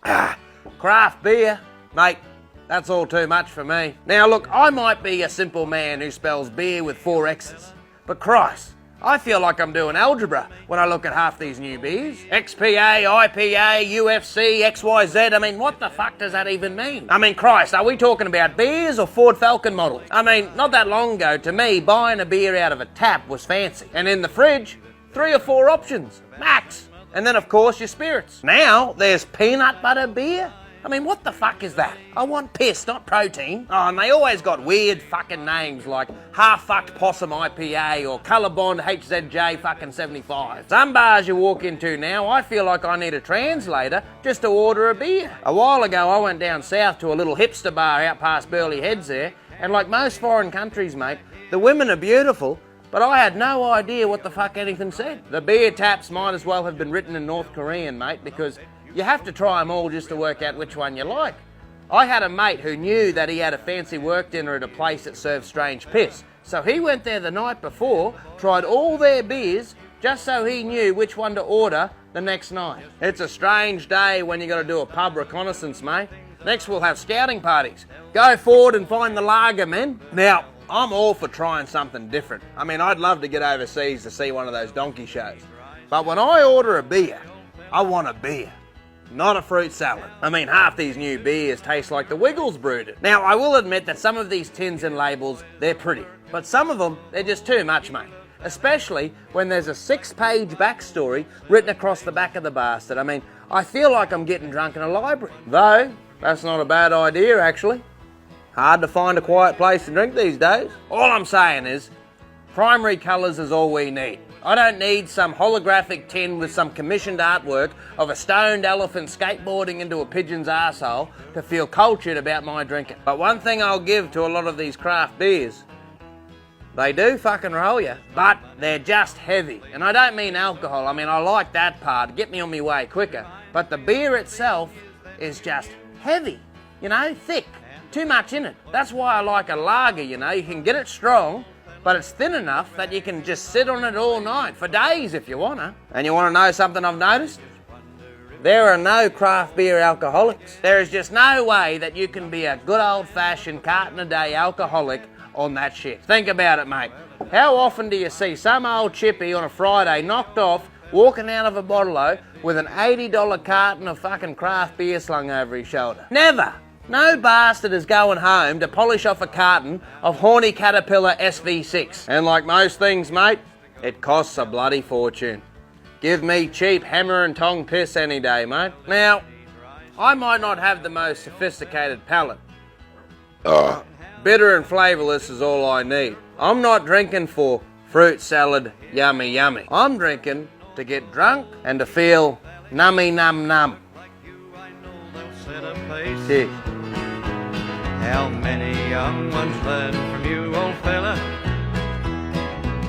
Craft beer, mate, that's all too much for me. Now look, I might be a simple man who spells beer with 4 X's, but Christ, I feel like I'm doing algebra when I look at half these new beers. XPA, IPA, UFC, XYZ, I mean, what the fuck does that even mean? I mean, Christ, are we talking about beers or Ford Falcon models? I mean, not that long ago, to me, buying a beer out of a tap was fancy. And in the fridge, 3 or 4 options, max. And then, of course, your spirits. Now, there's peanut butter beer. I mean, what the fuck is that? I want piss, not protein. Oh, and they always got weird fucking names like Half-Fucked Possum IPA or Colorbond HZJ fucking 75. Some bars you walk into now, I feel like I need a translator just to order a beer. A while ago, I went down south to a little hipster bar out past Burleigh Heads there, and like most foreign countries, mate, the women are beautiful, but I had no idea what the fuck anything said. The beer taps might as well have been written in North Korean, mate, because you have to try them all just to work out which one you like. I had a mate who knew that he had a fancy work dinner at a place that served strange piss. So he went there the night before, tried all their beers, just so he knew which one to order the next night. It's a strange day when you got to do a pub reconnaissance, mate. Next we'll have scouting parties. Go forward and find the lager men. Now, I'm all for trying something different. I mean, I'd love to get overseas to see one of those donkey shows. But when I order a beer, I want a beer, not a fruit salad. I mean, half these new beers taste like the Wiggles brewed it. Now, I will admit that some of these tins and labels, they're pretty. But some of them, they're just too much, mate. Especially when there's a 6-page backstory written across the back of the bastard. I mean, I feel like I'm getting drunk in a library. Though, that's not a bad idea, actually. Hard to find a quiet place to drink these days. All I'm saying is, primary colours is all we need. I don't need some holographic tin with some commissioned artwork of a stoned elephant skateboarding into a pigeon's arsehole to feel cultured about my drinking. But one thing I'll give to a lot of these craft beers, they do fucking roll you, but they're just heavy. And I don't mean alcohol, I mean I like that part, get me on my way quicker. But the beer itself is just heavy, you know, thick, too much in it. That's why I like a lager, you know, you can get it strong, but it's thin enough that you can just sit on it all night, for days if you wanna. And you wanna know something I've noticed? There are no craft beer alcoholics. There is just no way that you can be a good old-fashioned carton-a-day alcoholic on that shit. Think about it, mate. How often do you see some old chippy on a Friday knocked off, walking out of a bottle-o with an $80 carton of fucking craft beer slung over his shoulder? Never! No bastard is going home to polish off a carton of Horny Caterpillar SV6. And like most things, mate, it costs a bloody fortune. Give me cheap hammer and tong piss any day, mate. Now, I might not have the most sophisticated palate. Bitter and flavourless is all I need. I'm not drinking for fruit salad, yummy yummy. I'm drinking to get drunk and to feel nummy num num. Cheers. How many young ones learn from you, old fella?